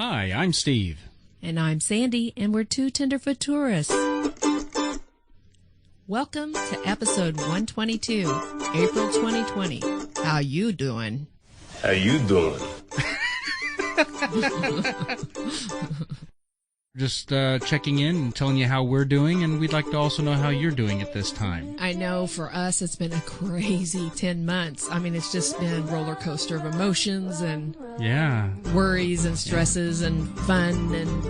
Hi, I'm Steve. And I'm Sandy, and we're two tenderfoot tourists. Welcome to episode 122, April 2020. How you doing? How you doing? Just checking in and telling you how we're doing, and we'd like to also know how you're doing at this time. I know for us it's been a crazy 10 months. I mean, it's just been roller coaster of emotions and worries and stresses and fun and,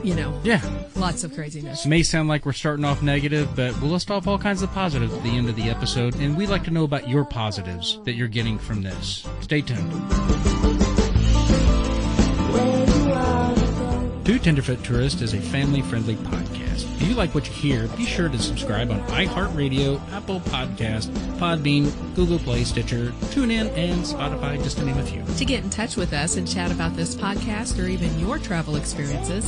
lots of craziness. It may sound like we're starting off negative, but we'll list off all kinds of positives at the end of the episode, and we'd like to know about your positives that you're getting from this. Stay tuned. Two Tenderfoot Tourist is a family-friendly podcast. If you like what you hear, be sure to subscribe on iHeartRadio, Apple Podcast, Podbean, Google Play, Stitcher, TuneIn, and Spotify, just to name a few. To get in touch with us and chat about this podcast or even your travel experiences,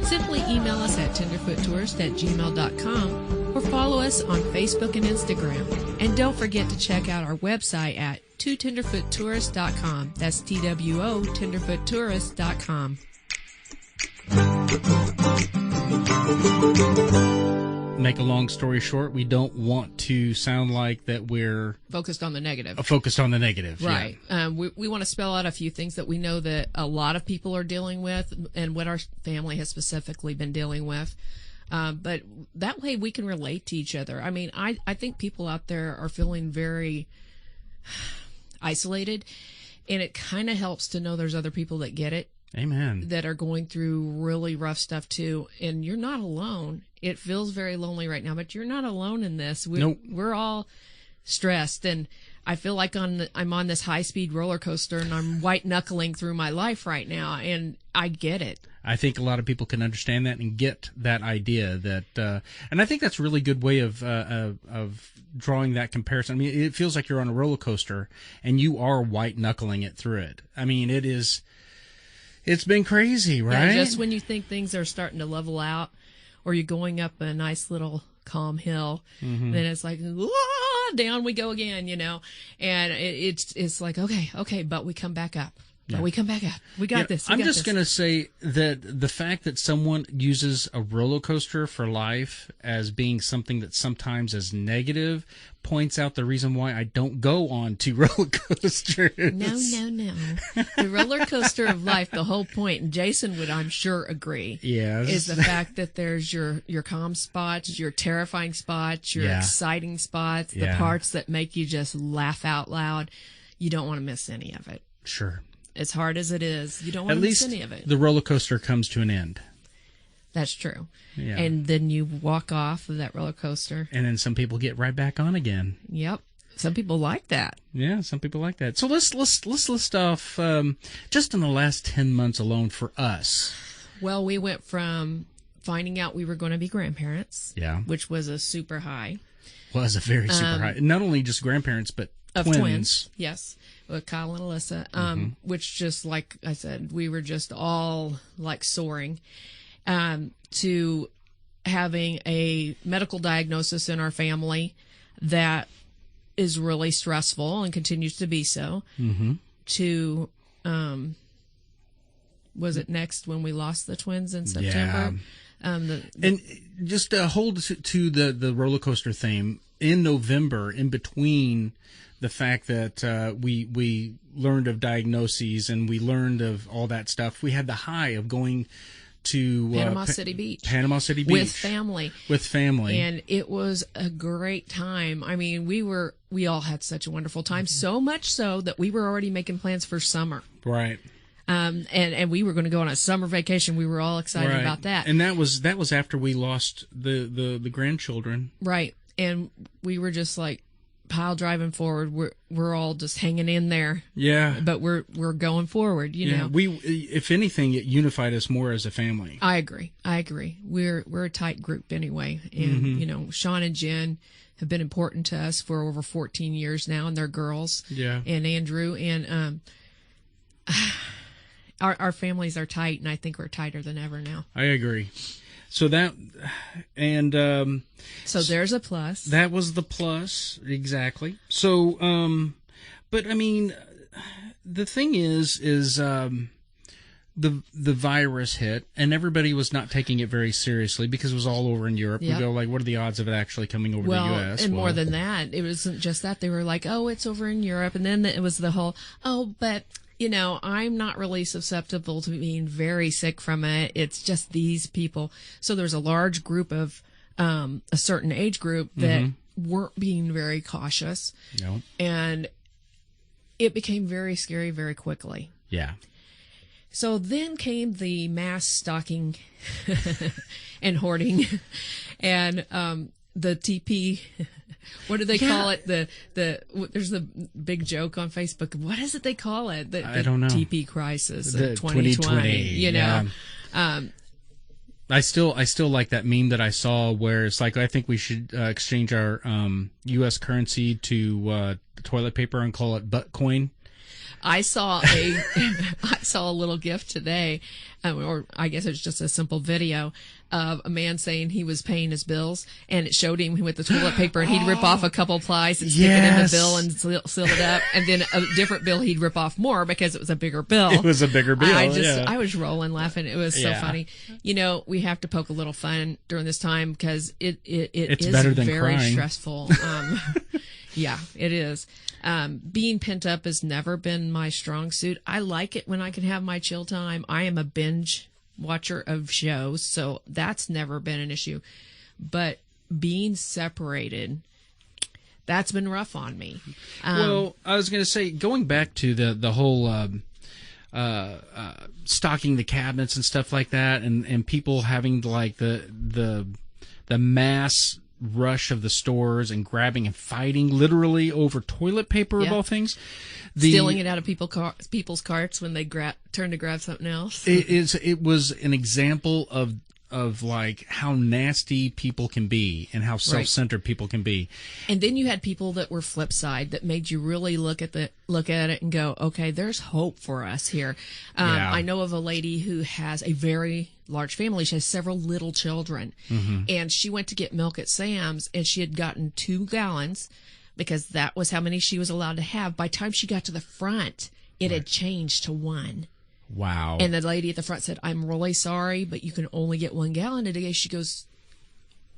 simply email us at tenderfoottourist@gmail.com or follow us on Facebook and Instagram. And don't forget to check out our website at twotenderfoottourist.com. That's TWO, tenderfoottourist.com. Make a long story short, we don't want to sound like that we're focused on the negative. Right. Yeah. We want to spell out a few things that we know that a lot of people are dealing with and what our family has specifically been dealing with. But that way we can relate to each other. I mean, I think people out there are feeling very isolated, and it kind of helps to know there's other people that get it. Amen. That are going through really rough stuff too, and you're not alone. It feels very lonely right now, but you're not alone in this. We're all stressed, and I feel like I'm on this high-speed roller coaster, and I'm white-knuckling through my life right now, and I get it. I think a lot of people can understand that and get that idea that, and I think that's a really good way of drawing that comparison. I mean, it feels like you're on a roller coaster, and you are white-knuckling it through it. I mean, it's been crazy, right? Yeah, just when you think things are starting to level out, or you're going up a nice little calm hill, then it's like, down we go again, and it's like, okay, but we come back up. Yeah. But we come back up. We got this. I'm just going to say that the fact that someone uses a roller coaster for life as being something that sometimes is negative points out the reason why I don't go on to roller coasters. No. The roller coaster of life, the whole point, and Jason would, I'm sure, agree, is the fact that there's your calm spots, your terrifying spots, your exciting spots, the parts that make you just laugh out loud. You don't want to miss any of it. Sure. As hard as it is, you don't want to miss any of it. The roller coaster comes to an end. That's true. Yeah. And then you walk off of that roller coaster. And then some people get right back on again. Yep. Some people like that. Yeah, some people like that. So let's list off just in the last 10 months alone for us. Well, we went from finding out we were going to be grandparents, which was a super high. Was a very super high. Not only just grandparents, but twins. Yes. With Kyle and Alyssa, which just, like I said, we were just all like soaring, to having a medical diagnosis in our family that is really stressful and continues to be so, to, was it next when we lost the twins in September? And just to hold to the roller coaster theme, in November, in between the fact that we learned of diagnoses and we learned of all that stuff, we had the high of going to Panama City Beach with family, and it was a great time. I mean, we all had such a wonderful time, so much so that we were already making plans for summer. Right. And we were going to go on a summer vacation. We were all excited about that. And that was after we lost the grandchildren. Right. And we were just like pile driving forward. We're all just hanging in there. Yeah. But we're going forward, you know. We, if anything, it unified us more as a family. I agree. We're a tight group anyway. And, Sean and Jen have been important to us for over 14 years now, and they're girls. Yeah. And Andrew. And our families are tight, and I think we're tighter than ever now. I agree. So that, and so there's a plus. That was the plus, exactly. So, but I mean, the thing is the virus hit, and everybody was not taking it very seriously because it was all over in Europe. Yep. We go like, what are the odds of it actually coming over to the U.S.? And more than that, it wasn't just that. They were like, oh, it's over in Europe. And then it was the whole, oh, but, I'm not really susceptible to being very sick from it. It's just these people. So there's a large group of a certain age group that weren't being very cautious. No. And it became very scary very quickly. Yeah. So then came the mass stalking and hoarding and the TP. What do they call it? There's the big joke on Facebook. What is it they call it? I don't know. TP crisis The of 2020. I still like that meme that I saw where it's like, I think we should exchange our U.S. currency to toilet paper and call it butt coin. I saw a little GIF today, or I guess it's just a simple video of a man saying he was paying his bills, and it showed him with the toilet paper, and he'd rip off a couple plies and stick it in the bill and seal it up, and then a different bill he'd rip off more because it was a bigger bill. It was a bigger bill. I was rolling laughing. It was so funny. We have to poke a little fun during this time because it's is better than very crying. stressful. Yeah, it is. Being pent up has never been my strong suit. I like it when I can have my chill time. I am a binge watcher of shows, so that's never been an issue. But being separated, that's been rough on me. Well, I was going to say, going back to the whole stocking the cabinets and stuff like that, and people having like the mass rush of the stores and grabbing and fighting literally over toilet paper of all things, stealing it out of people's carts when they turn to grab something else. It was an example of like how nasty people can be and how self-centered people can be. And then you had people that were flip side that made you really look at it and go, okay, there's hope for us here. I know of a lady who has a very large family. She has several little children, and she went to get milk at Sam's, and she had gotten 2 gallons because that was how many she was allowed to have. By the time she got to the front, it had changed to 1. Wow. And the lady at the front said, I'm really sorry, but you can only get 1 gallon a day. She goes,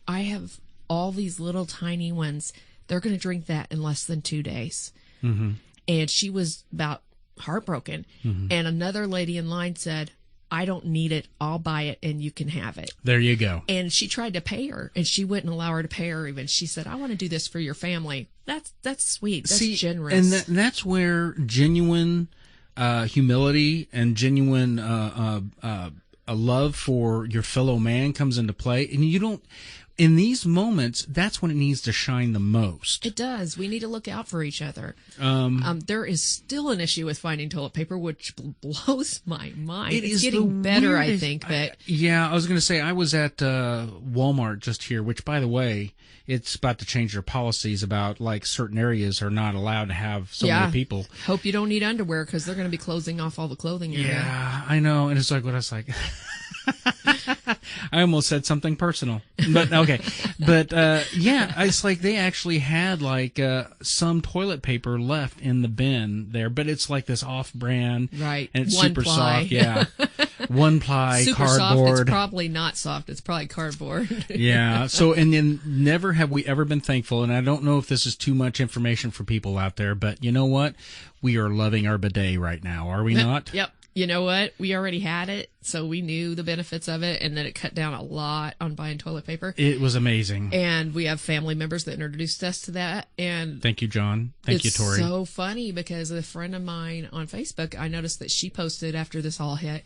I have all these little tiny ones. They're going to drink that in less than 2 days. And she was about heartbroken. And another lady in line said, I don't need it. I'll buy it and you can have it. There you go. And she tried to pay her, and she wouldn't allow her to pay her even. She said, I want to do this for your family. That's sweet. That's generous. And that's where genuine humility and genuine a love for your fellow man comes into play. And you don't, in these moments, that's when it needs to shine the most. It does. We need to look out for each other. There is still an issue with finding toilet paper, which blows my mind. It's getting better, I think. But I was going to say, I was at Walmart just here, which, by the way, it's about to change their policies about like certain areas are not allowed to have so many people. Hope you don't need underwear because they're going to be closing off all the clothing area. Yeah, I know. And it's like what I was like. I almost said something personal, but okay. But it's like they actually had like some toilet paper left in the bin there, but it's like this off-brand, right? And it's One super ply. soft, yeah. 1 ply, super cardboard. Soft. It's probably not soft. It's probably cardboard. Yeah. So, and then never have we ever been thankful. And I don't know if this is too much information for people out there, but you know what? We are loving our bidet right now, are we not? Yep. You know what? We already had it, so we knew the benefits of it, and that it cut down a lot on buying toilet paper. It was amazing. And we have family members that introduced us to that. And thank you, John. Thank you, Tori. It's so funny because a friend of mine on Facebook, I noticed that she posted after this all hit,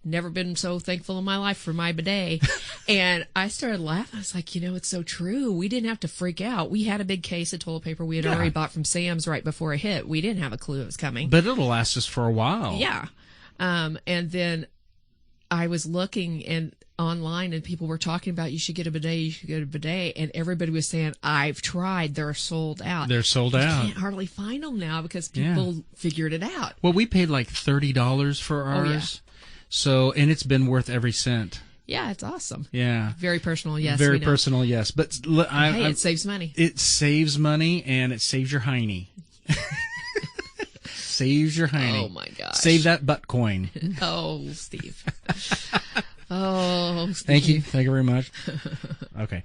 never been so thankful in my life for my bidet. And I started laughing. I was like, it's so true. We didn't have to freak out. We had a big case of toilet paper we had already bought from Sam's right before it hit. We didn't have a clue it was coming. But it'll last us for a while. Yeah. And then I was looking online and people were talking about you should get a bidet, and everybody was saying, I've tried, they're sold out. They're sold out. You can't hardly find them now because people figured it out. Well, we paid like $30 for ours. Oh, yeah. So, and it's been worth every cent. Yeah, it's awesome. Yeah. Very personal, yes. Very personal, yes. But it saves money. It saves money and it saves your hiney. saves your hiney. Oh, my gosh. Save that butt coin. Oh, Steve. Oh, Steve. Thank you very much. Okay,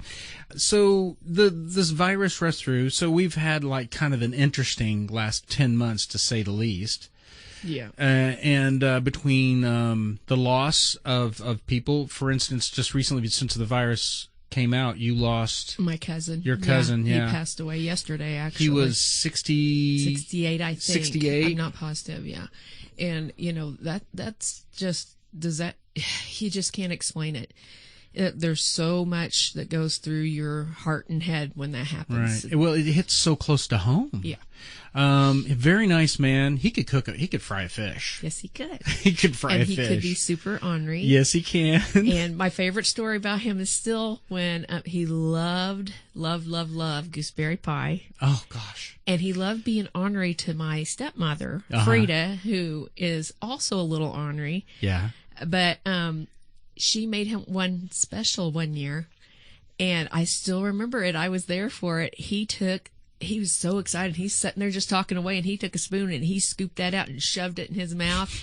so this virus rushed through. So we've had like kind of an interesting last 10 months, to say the least. Yeah. And between the loss of people, for instance, just recently since the virus came out, you lost my cousin. Your cousin, yeah. He passed away yesterday, actually. He was 68, I think. 68? I'm not positive, yeah. And, that's just, you just can't explain it. There's so much that goes through your heart and head when that happens. Right. Well, it hits so close to home. Yeah. Very nice man. He could cook. He could fry a fish. Yes, he could. He could fry a fish. And he could be super ornery. Yes, he can. And my favorite story about him is still when he loved gooseberry pie. Oh, gosh. And he loved being ornery to my stepmother, Frida, who is also a little ornery. Yeah. But she made him one special one year, and I still remember it. I was there for it. He was so excited. He's sitting there just talking away, and he took a spoon and he scooped that out and shoved it in his mouth,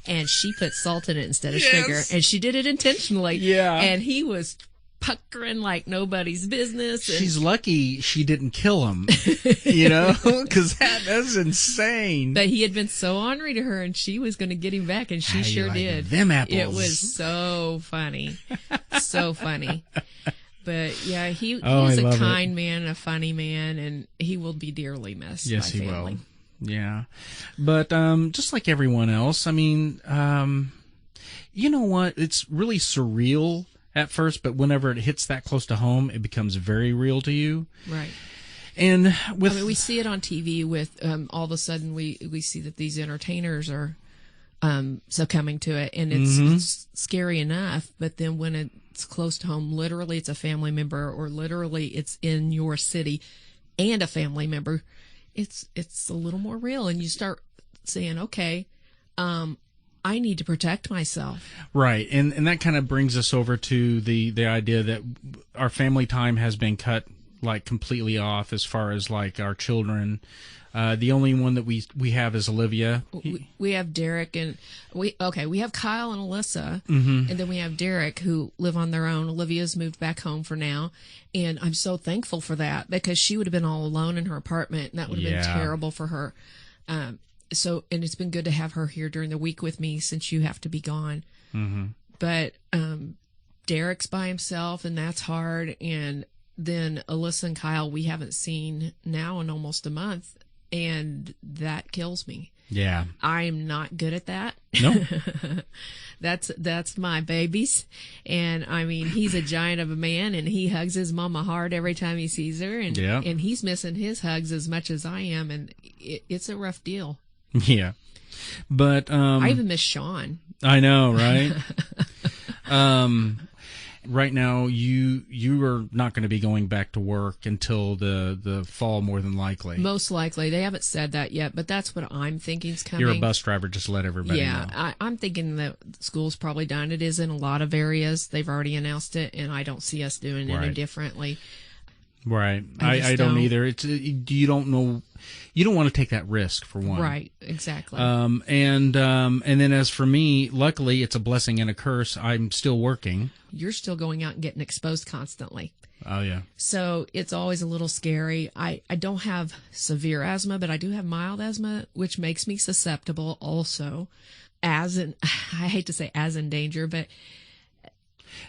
and she put salt in it instead of sugar, and she did it intentionally. Yeah. And he was puckering like nobody's business. She's lucky she didn't kill him, because that's insane. But he had been so ornery to her, and she was going to get him back, and she sure did. Them apples. It was so funny. So funny. But yeah, he was a kind man, a funny man, and he will be dearly missed. Yes, by he family. will. Yeah. But just like everyone else, I mean, you know what? It's really surreal at first, but whenever it hits that close to home, it becomes very real to you. Right. And we see it on TV with all of a sudden we see that these entertainers are succumbing to it, and it's scary enough, but then when it's close to home, literally it's a family member, or literally it's in your city and a family member, it's a little more real, and you start saying, okay, I need to protect myself. Right. And that kind of brings us over to the idea that our family time has been cut like completely off as far as like our children. The only one that we have is Olivia. We have Derek, and we have Kyle and Alyssa, and then we have Derek, who live on their own. Olivia's moved back home for now, and I'm so thankful for that, because she would have been all alone in her apartment, and that would have been terrible for her. So, and it's been good to have her here during the week with me, since you have to be gone. But Derek's by himself, and that's hard. And then Alyssa and Kyle, we haven't seen now in almost a month, and that kills me. Yeah. I'm not good at that. No. That's my babies. And I mean, he's a giant of a man, and he hugs his mama hard every time he sees her, and and he's missing his hugs as much as I am, and it's a rough deal. Yeah. But I even miss Sean. I know, right? Right now, you are not going to be going back to work until the fall, more than likely. Most likely. They haven't said that yet, but that's what I'm thinking is coming. You're a bus driver, just let everybody know. I'm thinking that school's probably done. It is in a lot of areas. They've already announced it, and I don't see us doing any differently. Right. I don't either. It's you don't know. You don't want to take that risk, for one. Right. Exactly. And then as for me, luckily it's a blessing and a curse. I'm still working. You're still going out and getting exposed constantly. Oh yeah. So it's always a little scary. I don't have severe asthma, but I do have mild asthma, which makes me susceptible also. I hate to say as in danger, but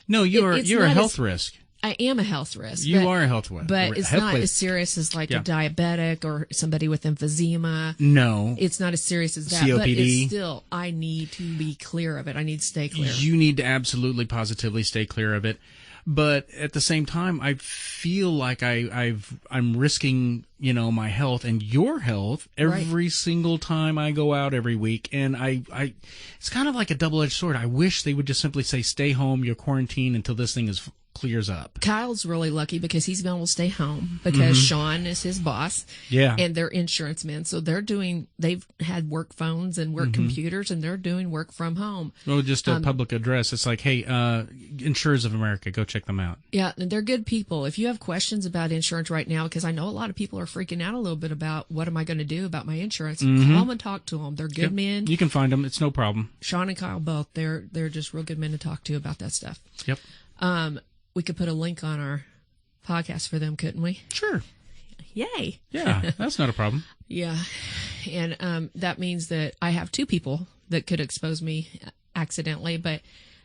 no, you're a health risk. I am a health risk. You are a health risk. But it's not as serious as like a diabetic or somebody with emphysema. No. It's not as serious as that. COPD. But it's still, I need to be clear of it. I need to stay clear. You need to absolutely, positively stay clear of it. But at the same time, I feel like I'm risking, my health and your health every single time I go out every week. And it's kind of like a double-edged sword. I wish they would just simply say, stay home, you're quarantined until this thing is clears up. Kyle's really lucky because he's been able to stay home because Sean is his boss. Yeah. And they're insurance men. So they've had work phones and work computers, and they're doing work from home. Well, just a public address. It's like, hey, Insurors of America, go check them out. Yeah, and they're good people. If you have questions about insurance right now, because I know a lot of people are freaking out a little bit about what am I going to do about my insurance, call them and talk to them. They're good men. You can find them. It's no problem. Sean and Kyle both. They're just real good men to talk to about that stuff. Yep. We could put a link on our podcast for them, couldn't we? Sure. Yay. Yeah, that's not a problem. Yeah. And that means that I have 2 people that could expose me accidentally, but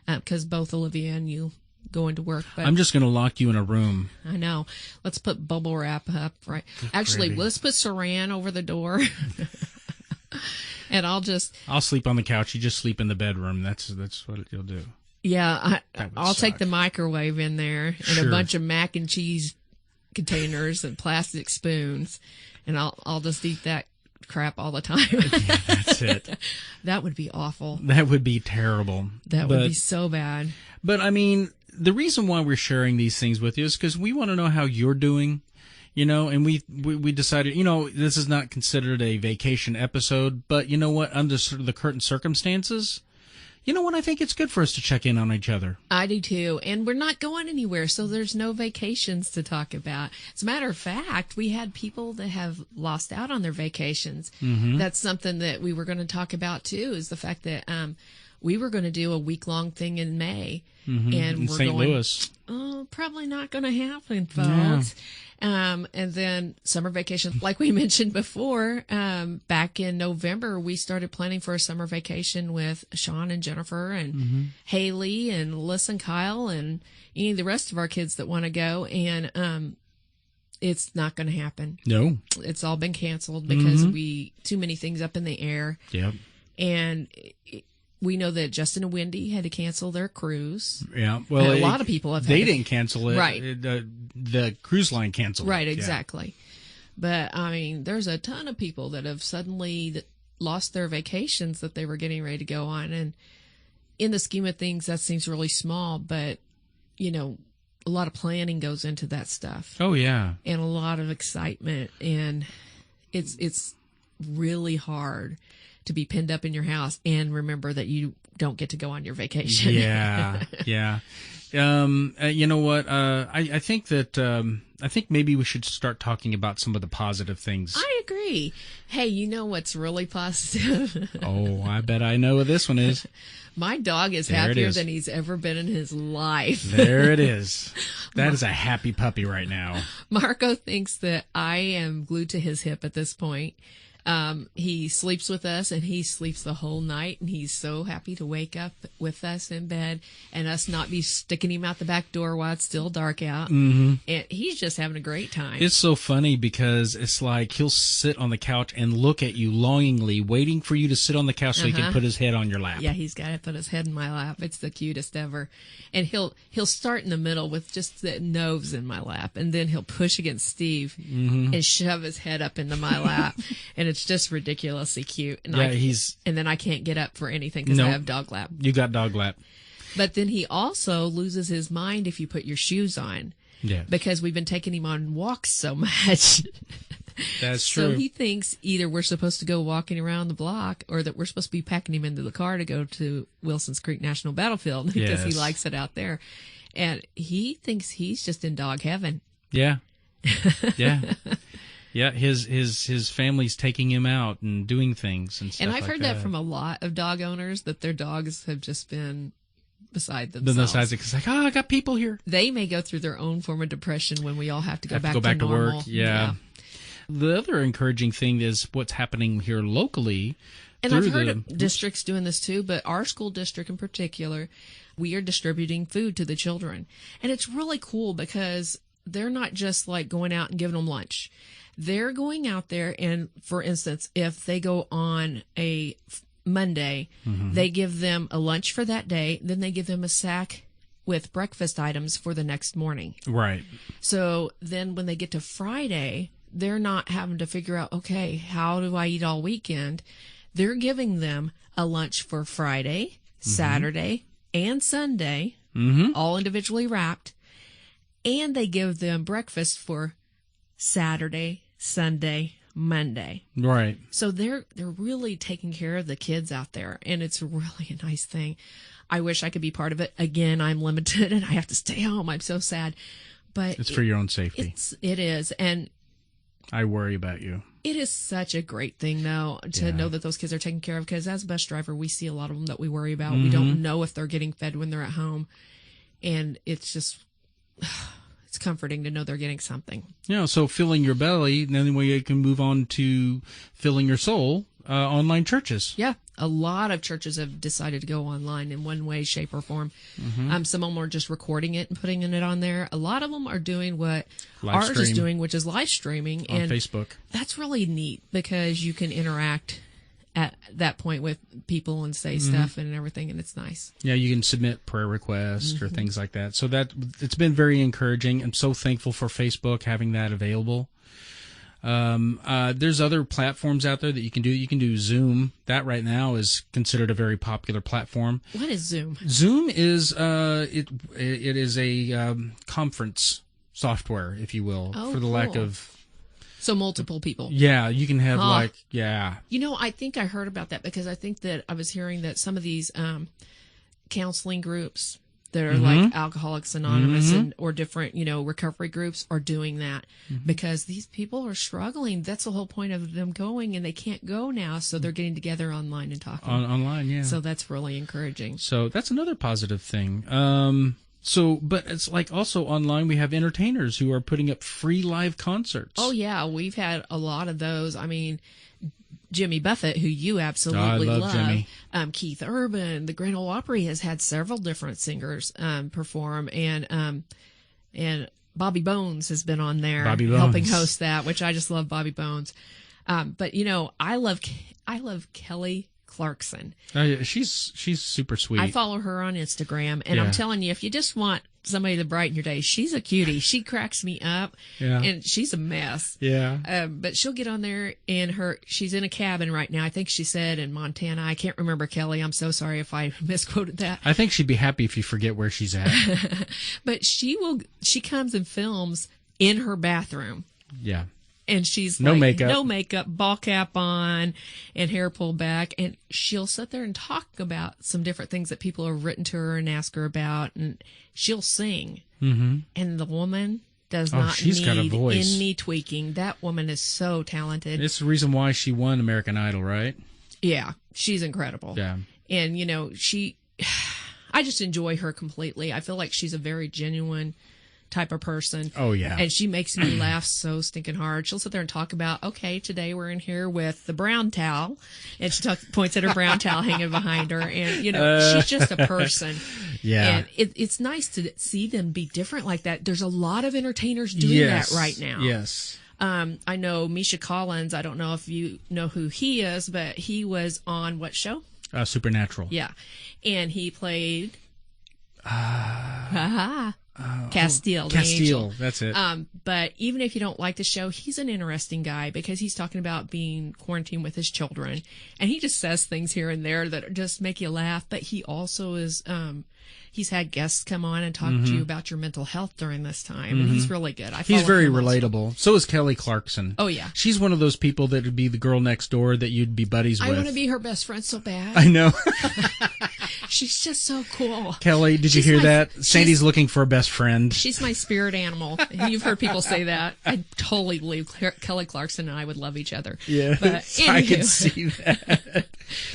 because both Olivia and you go into work. But I'm just going to lock you in a room. I know. Let's put bubble wrap up, right? Actually, let's put saran over the door. And I'll sleep on the couch. You just sleep in the bedroom. That's what you'll do. Yeah, I'll take the microwave in there and a bunch of mac and cheese containers and plastic spoons, and I'll just eat that crap all the time. Yeah, that's it. That would be awful. That would be terrible. Would be so bad. But I mean, the reason why we're sharing these things with you is because we want to know how you're doing. And we decided, this is not considered a vacation episode, but you know what? Under the current circumstances, you know what? I think it's good for us to check in on each other. I do too. And we're not going anywhere, so there's no vacations to talk about. As a matter of fact, we had people that have lost out on their vacations. That's something that we were going to talk about too, is the fact that we were going to do a week-long thing in May. And in we're St. going, Louis. Oh, probably not going to happen, folks. Yeah. And then summer vacation, like we mentioned before, back in November, we started planning for a summer vacation with Sean and Jennifer and Haley and Liz and Kyle and any of the rest of our kids that want to go. And it's not going to happen. No. It's all been canceled because too many things up in the air. Yep. And we know that Justin and Wendy had to cancel their cruise. Yeah, well, a lot of people have. They didn't cancel it. Right. The cruise line canceled. Right, it. exactly. Yeah. But I mean, there's a ton of people that have suddenly lost their vacations that they were getting ready to go on, and in the scheme of things, that seems really small. But a lot of planning goes into that stuff. Oh yeah, and a lot of excitement, and it's really hard to be pinned up in your house and remember that you don't get to go on your vacation. Yeah, yeah. You know what? I think maybe we should start talking about some of the positive things. I agree. Hey, you know what's really positive? Oh, I bet I know what this one is. My dog is happier than he's ever been in his life. There it is. That is a happy puppy right now. Marco thinks that I am glued to his hip at this point. He sleeps with us, and he sleeps the whole night, and he's so happy to wake up with us in bed and us not be sticking him out the back door while it's still dark out. And he's just having a great time. It's so funny because it's like he'll sit on the couch and look at you longingly, waiting for you to sit on the couch so he can put his head on your lap. Yeah, he's got to put his head in my lap. It's the cutest ever. And he'll start in the middle with just the nose in my lap, and then he'll push against Steve and shove his head up into my lap. And it's just ridiculously cute. And and then I can't get up for anything because I have dog lap. You got dog lap. But then he also loses his mind if you put your shoes on. Yeah. Because we've been taking him on walks so much. That's true. So he thinks either we're supposed to go walking around the block or that we're supposed to be packing him into the car to go to Wilson's Creek National Battlefield because he likes it out there. And he thinks he's just in dog heaven. Yeah. Yeah. Yeah, his family's taking him out and doing things and stuff. And I've heard that from a lot of dog owners, that their dogs have just been beside themselves. It's like, I got people here. They may go through their own form of depression when we all have to go back to normal. Work. Yeah. The other encouraging thing is what's happening here locally. And I've heard of districts doing this too, but our school district in particular, we are distributing food to the children. And it's really cool because they're not just like going out and giving them lunch. They're going out there and, for instance, if they go on a Monday, they give them a lunch for that day, then they give them a sack with breakfast items for the next morning. Right. So then when they get to Friday, they're not having to figure out, okay, how do I eat all weekend? They're giving them a lunch for Friday, Saturday, and Sunday, all individually wrapped. and they give them breakfast for Saturday, Sunday, Monday. Right. So they're really taking care of the kids out there, and it's really a nice thing. I wish I could be part of it. Again, I'm limited and I have to stay home. I'm so sad. But it's for your own safety. It is. And I worry about you. It is such a great thing, though, to know that those kids are taken care of, because as a bus driver, we see a lot of them that we worry about. We don't know if they're getting fed when they're at home. And it's just, it's comforting to know they're getting something. Yeah, so filling your belly, and then you can move on to filling your soul, online churches. Yeah, a lot of churches have decided to go online in one way, shape, or form. Some of them are just recording it and putting it on there. A lot of them are doing what ours is doing, which is live streaming on Facebook. That's really neat because you can interact at that point with people and say stuff and everything, and it's nice. Yeah, you can submit prayer requests or things like that. So that it's been very encouraging. I'm so thankful for Facebook having that available. There's other platforms out there that you can do. You can do Zoom. That right now is considered a very popular platform. What is Zoom? Zoom is it is a conference software, if you will, for the lack of. So multiple people. Yeah, you can have You know, I think I heard about that because I think that I was hearing that some of these counseling groups that are like Alcoholics Anonymous or different, recovery groups are doing that because these people are struggling. That's the whole point of them going, and they can't go now, so they're getting together online and talking. Online, yeah. So that's really encouraging. So that's another positive thing. But it's like also online we have entertainers who are putting up free live concerts. Oh, yeah. We've had a lot of those. I mean, Jimmy Buffett, who you absolutely love. Jimmy. Keith Urban, the Grand Ole Opry has had several different singers perform, and Bobby Bones has been on there helping host that, which I just love Bobby Bones. But I love Kelly Clarkson. Oh, yeah, she's super sweet. I follow her on Instagram, and I'm telling you, if you just want somebody to brighten your day, she's a cutie. She cracks me up, and she's a mess. Yeah. But she'll get on there, and she's in a cabin right now. I think she said in Montana. I can't remember, Kelly. I'm so sorry if I misquoted that. I think she'd be happy if you forget where she's at. But she comes and films in her bathroom. Yeah. And she's no makeup, ball cap on, and hair pulled back. And she'll sit there and talk about some different things that people have written to her and ask her about. And she'll sing. And the woman does not need got a voice. any tweaking. That woman is so talented. It's the reason why she won American Idol, right? Yeah, she's incredible. Yeah. And, I just enjoy her completely. I feel like she's a very genuine type of person. Oh, yeah. And she makes me laugh so stinking hard. She'll sit there and talk about, okay, today we're in here with the brown towel. And she points at her brown towel hanging behind her. And, she's just a person. Yeah. And it's nice to see them be different like that. There's a lot of entertainers doing that right now. Yes. I know Misha Collins. I don't know if you know who he is, but he was on what show? Supernatural. Yeah. And he played... Castile, that's it. But even if you don't like the show, he's an interesting guy because he's talking about being quarantined with his children, and he just says things here and there that just make you laugh. But he also is, he's had guests come on and talk to you about your mental health during this time, and he's really good. He's very relatable. So is Kelly Clarkson. Oh, yeah. She's one of those people that would be the girl next door that you'd be buddies with. I want to be her best friend so bad. I know. She's just so cool. Kelly, did you hear that? Sandy's looking for a best friend. She's my spirit animal. You've heard people say that. I totally believe Kelly Clarkson and I would love each other. Yeah, I can see that.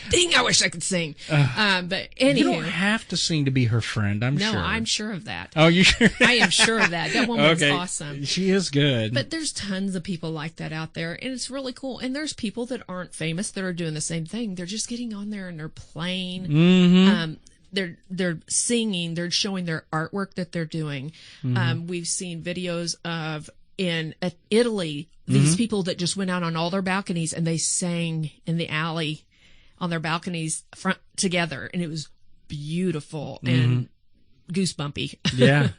Dang, I wish I could sing. But anyway. You don't have to sing to be her friend, I'm sure. No, I'm sure of that. Oh, you sure? I am sure of that. That woman's awesome. She is good. But there's tons of people like that out there, and it's really cool. And there's people that aren't famous that are doing the same thing. They're just getting on there and they're playing. They're singing. They're showing their artwork that they're doing. We've seen videos of in Italy these people that just went out on all their balconies and they sang in the alley on their balconies together, and it was beautiful and goosebumpy. Yeah.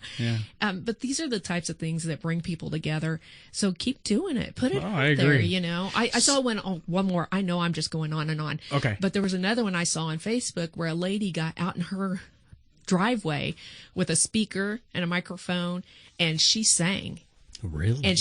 But these are the types of things that bring people together. So keep doing it. Put it out I agree. there, I saw one more. I know I'm just going on and on. Okay. But there was another one I saw on Facebook where a lady got out in her driveway with a speaker and a microphone, and she sang. Really? And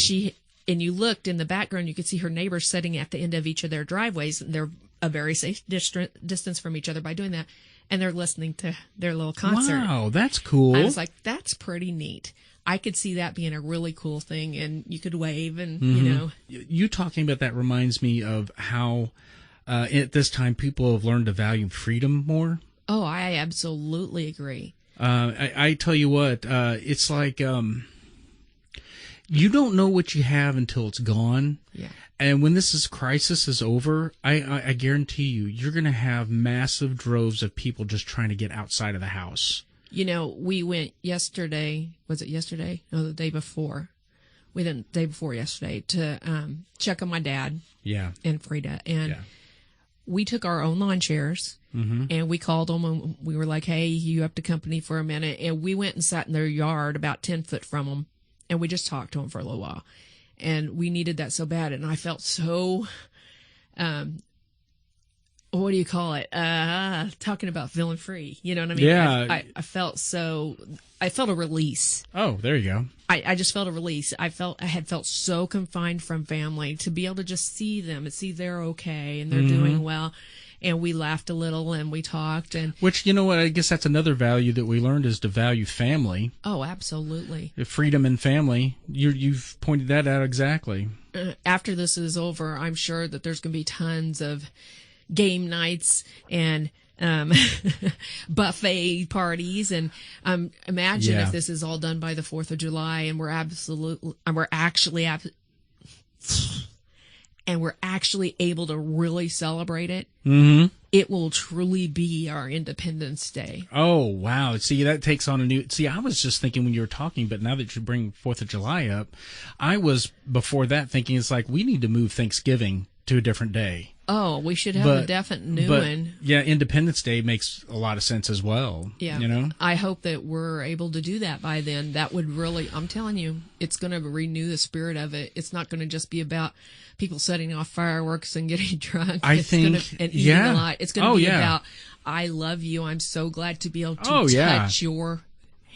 you looked in the background, you could see her neighbors sitting at the end of each of their driveways, and they're a very safe distance from each other by doing that, and they're listening to their little concert. Wow, that's cool. I was like, that's pretty neat. I could see that being a really cool thing, and you could wave, and You talking about that reminds me of how at this time people have learned to value freedom more. Oh, I absolutely agree. I tell you what, it's like you don't know what you have until it's gone. Yeah. And when this crisis is over, I guarantee you're going to have massive droves of people just trying to get outside of the house. We went yesterday. Was it yesterday? No, the day before. We went the day before yesterday to check on my dad. Yeah. And Frida. And we took our own lawn chairs. Mm-hmm. And we called them, and we were like, hey, you have to company for a minute. And we went and sat in their yard about 10 foot from them. And we just talked to them for a little while. And we needed that so bad. And I felt so, what do you call it? Talking about feeling free. You know what I mean? Yeah. I felt a release. Oh, there you go. I just felt a release. I had felt so confined from family, to be able to just see them and see they're okay and they're doing well. And we laughed a little and we talked. And which, you know what, I guess that's another value that we learned, is to value family. Oh, absolutely. Freedom and family. You've pointed that out exactly. After this is over, I'm sure that there's going to be tons of game nights and buffet parties. And imagine if this is all done by the 4th of July and we're actually able to really celebrate it. Mm-hmm. It will truly be our Independence Day. Oh, wow. See, that takes on a new... See, I was just thinking when you were talking, but now that you bring 4th of July up, I was, before that, thinking it's like we need to move Thanksgiving to a different day. Oh, we should have a definite new one. Yeah, Independence Day makes a lot of sense as well. Yeah. I hope that we're able to do that by then. That would really, I'm telling you, it's going to renew the spirit of it. It's not going to just be about people setting off fireworks and getting drunk. And eating a lot. It's going to be about, I love you. I'm so glad to be able to touch your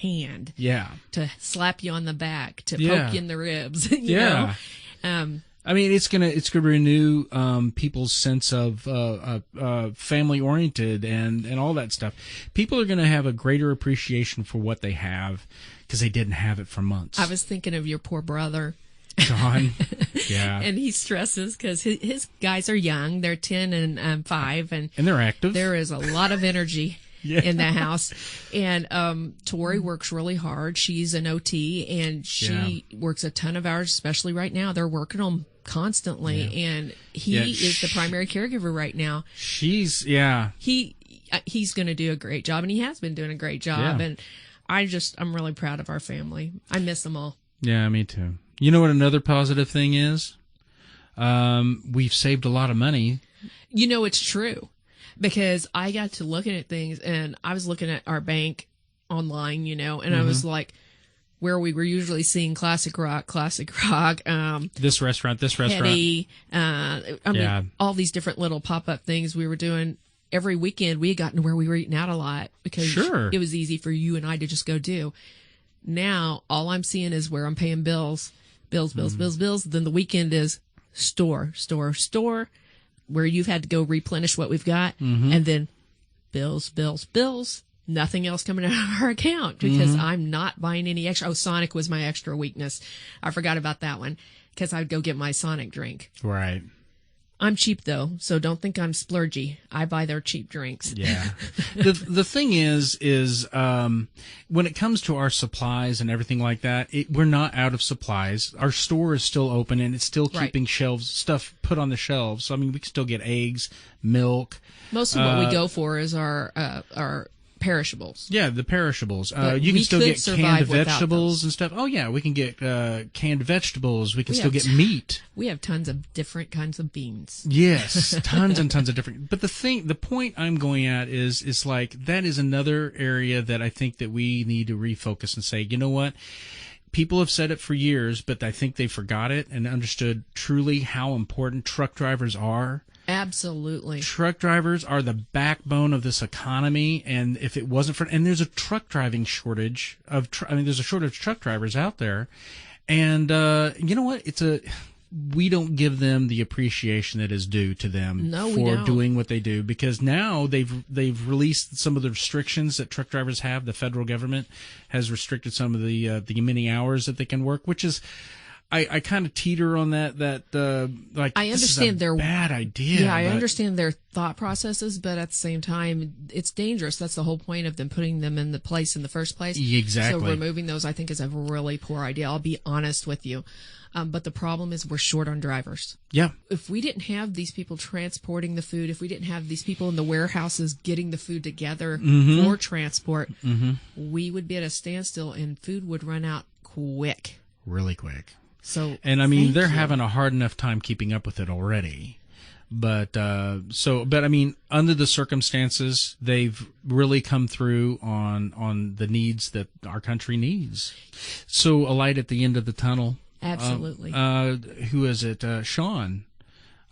hand. Yeah. To slap you on the back, to poke you in the ribs. you know? I mean, it's gonna renew people's sense of family oriented and all that stuff. People are gonna have a greater appreciation for what they have because they didn't have it for months. I was thinking of your poor brother, John. Yeah, and he stresses because his guys are young; they're 10 and 5, and they're active. There is a lot of energy. In the house. And Tori works really hard. She's an OT, and she works a ton of hours, especially right now. They're working on constantly, and he is the primary caregiver right now. He's going to do a great job, and he has been doing a great job. And I'm really proud of our family. I miss them all. Yeah, me too. You know what another positive thing is? We've saved a lot of money. You know, it's true. Because I got to looking at things, and I was looking at our bank online, and I was like, where we were usually seeing classic rock, this restaurant, Hetty, mean, all these different little pop-up things we were doing. Every weekend we had gotten to where we were eating out a lot because it was easy for you and I to just go do. Now all I'm seeing is where I'm paying bills. Then the weekend is store, where you've had to go replenish what we've got, and then bills, nothing else coming out of our account because I'm not buying any extra. Oh, Sonic was my extra weakness. I forgot about that one because I'd go get my Sonic drink. Right. I'm cheap though, so don't think I'm splurgy. I buy their cheap drinks. Yeah. The thing is when it comes to our supplies and everything like that, we're not out of supplies. Our store is still open and it's still keeping stuff put on the shelves. So, I mean, we can still get eggs, milk. Most of what we go for is our perishables. Yeah, the perishables. You can still get canned vegetables and stuff. Oh yeah, we can get canned vegetables. We can still get meat. We have tons of different kinds of beans. Yes, tons and tons of different. But the point I'm going at is like that is another area that I think that we need to refocus and say, you know what? People have said it for years, but I think they forgot it and understood truly how important truck drivers are Absolutely. Truck drivers are the backbone of this economy, and if it wasn't for, and there's a truck driving shortage of, there's a shortage of truck drivers out there, and you know what? We don't give them the appreciation that is due to them for doing what they do, because now they've released some of the restrictions that truck drivers have. The federal government has restricted some of the many hours that they can work, which is, I kind of teeter on that like, I understand their bad idea. Yeah, I understand their thought processes, but at the same time, it's dangerous. That's the whole point of them putting them in the place in the first place. Exactly. So removing those, I think, is a really poor idea. I'll be honest with you. But the problem is we're short on drivers. Yeah. If we didn't have these people transporting the food, if we didn't have these people in the warehouses getting the food together for transport, we would be at a standstill and food would run out quick. Really quick. So, and I mean, they're having a hard enough time keeping up with it already. But I mean, under the circumstances, they've really come through on the needs that our country needs. So, a light at the end of the tunnel. Absolutely. Who is it? Sean,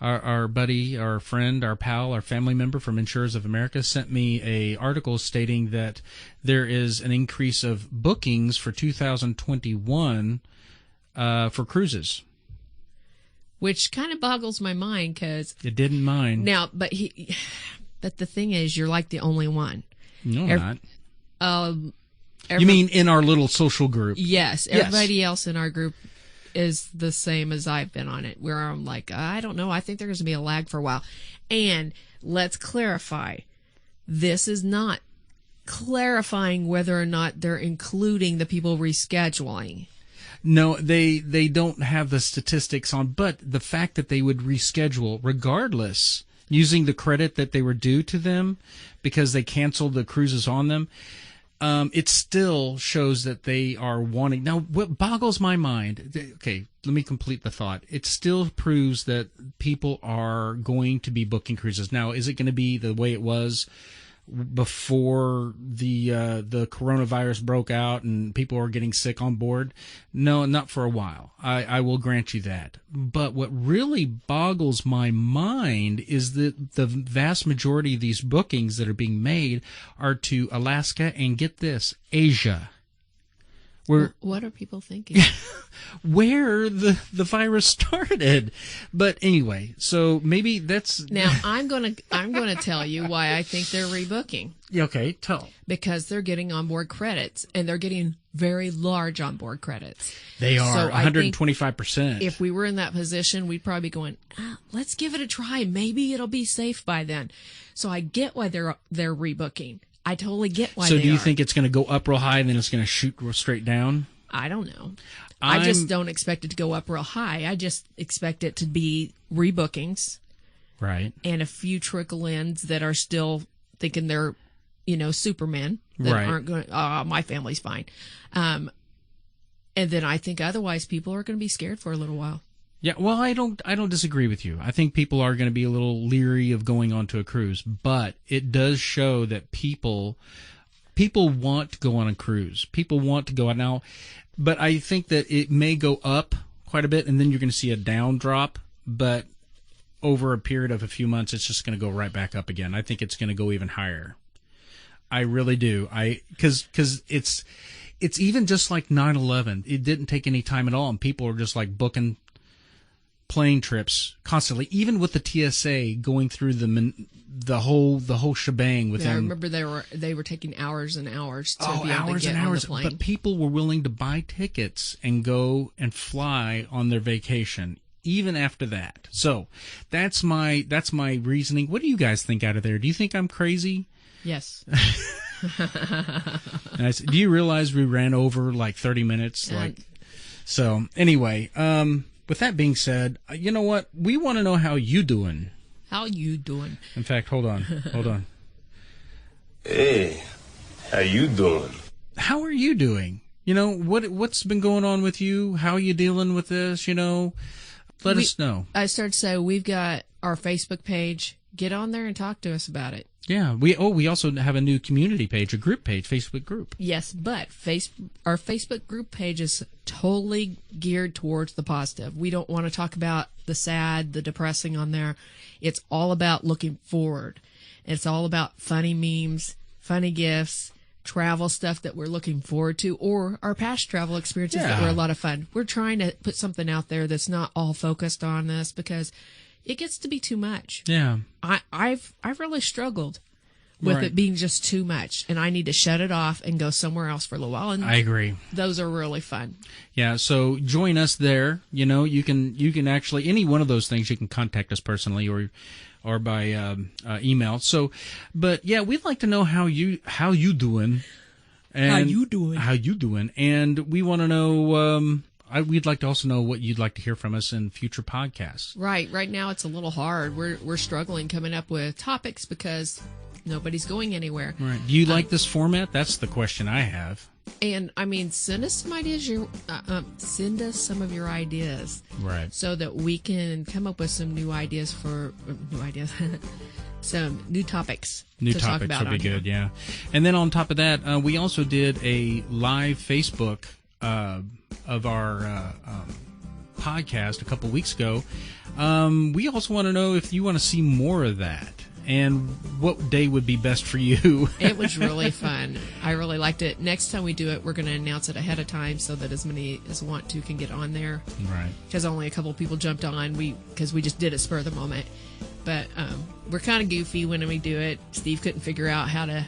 our buddy, our friend, our pal, our family member from Insurors of America sent me a article stating that there is an increase of bookings for 2021 for cruises. Which kind of boggles my mind, because it didn't mind. Now, but the thing is, you're like the only one. No, not. You mean in our little social group? Yes. Everybody else in our group is the same as I've been on it, where I'm like, I don't know. I think there's going to be a lag for a while. And let's clarify, this is not clarifying whether or not they're including the people rescheduling. No, they don't have the statistics on, but the fact that they would reschedule regardless, using the credit that they were due to them because they canceled the cruises on them, it still shows that they are wanting. Now, what boggles my mind, okay, let me complete the thought. It still proves that people are going to be booking cruises. Now, is it going to be the way it was before the coronavirus broke out and people were getting sick on board? No, not for a while. I will grant you that. But what really boggles my mind is that the vast majority of these bookings that are being made are to Alaska and, get this, Asia. What are people thinking? Where the virus started. But anyway, so maybe that's now. I'm gonna tell you why I think they're rebooking. Okay, tell. Because they're getting onboard credits, and they're getting very large onboard credits. They are, so 125%. If we were in that position, we'd probably be going, let's give it a try. Maybe it'll be safe by then. So I get why they're rebooking. I totally get why. So do you think it's going to go up real high and then it's going to shoot straight down? I don't know. I just don't expect it to go up real high. I just expect it to be rebookings. Right. And a few trickle-ins that are still thinking they're, Superman. That aren't going, my family's fine. And then I think otherwise people are going to be scared for a little while. Yeah, well, I don't disagree with you. I think people are going to be a little leery of going onto a cruise, but it does show that people want to go on a cruise. People want to go out now, but I think that it may go up quite a bit, and then you're going to see a down drop, but over a period of a few months, it's just going to go right back up again. I think it's going to go even higher. I really do. Because it's even just like 9/11. It didn't take any time at all, and people are just like booking plane trips constantly, even with the TSA going through the whole shebang with them. I remember they were taking hours and hours to be able to get on the plane. But people were willing to buy tickets and go and fly on their vacation even after that. So that's my reasoning. What do you guys think out of there? Do you think I'm crazy? Yes. And I said, do you realize we ran over like 30 minutes? So anyway, with that being said, you know what? We want to know how you doing. How you doing? In fact, hold on. Hey, how you doing? How are you doing? What's been going on with you? How are you dealing with this? Let us know. I started to say we've got our Facebook page. Get on there and talk to us about it. Yeah, we also have a new community page, a group page, Facebook group. Yes, but our Facebook group page is totally geared towards the positive. We don't want to talk about the sad, the depressing on there. It's all about looking forward. It's all about funny memes, funny gifts, travel stuff that we're looking forward to, or our past travel experiences that were a lot of fun. We're trying to put something out there that's not all focused on this because it gets to be too much. Yeah. I've really struggled with it being just too much, and I need to shut it off and go somewhere else for a little while. And I agree. Those are really fun. Yeah, so join us there. You know, you can actually, any one of those things, you can contact us personally or by email. So, but yeah, we'd like to know how you doing. And how you doing? And we want to know. We'd like to also know what you'd like to hear from us in future podcasts. Right now it's a little hard. We're struggling coming up with topics because nobody's going anywhere. Right. Do you like this format? That's the question I have. And I mean, send us some ideas. Send us some of your ideas, right? So that we can come up with some new ideas some new topics. New to topics talk about would be good, yeah. And then on top of that, we also did a live Facebook of our podcast a couple weeks ago. We also want to know if you want to see more of that. And what day would be best for you? It was really fun. I really liked it. Next time we do it, we're going to announce it ahead of time so that as many as want to can get on there. Right. Because only a couple of people jumped on. Because we just did it spur of the moment. But we're kind of goofy when we do it. Steve couldn't figure out how to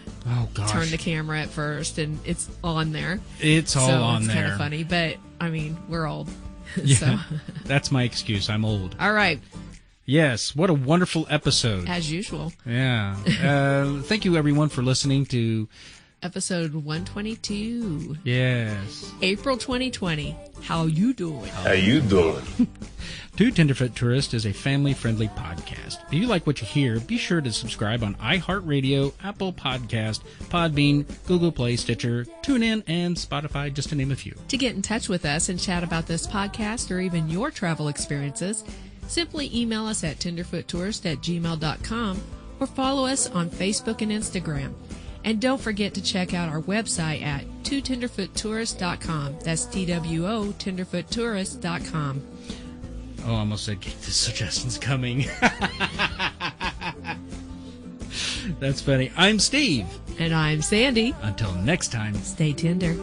turn the camera at first, and it's on there. It's all on there. It's kind of funny. But, I mean, we're old. Yeah, so. That's my excuse. I'm old. All right. Yes, what a wonderful episode. As usual. Yeah. Thank you, everyone, for listening to... Episode 122. Yes. April 2020. How you doing? How you doing? Two Tenderfoot Tourists is a family-friendly podcast. If you like what you hear, be sure to subscribe on iHeartRadio, Apple Podcast, Podbean, Google Play, Stitcher, TuneIn, and Spotify, just to name a few. To get in touch with us and chat about this podcast or even your travel experiences, simply email us at tenderfoottourist@gmail.com or follow us on Facebook and Instagram. And don't forget to check out our website at twotenderfoottourist.com. That's TWO, tenderfoottourist.com. Oh, I almost said keep the suggestions coming. That's funny. I'm Steve. And I'm Sandy. Until next time. Stay tender.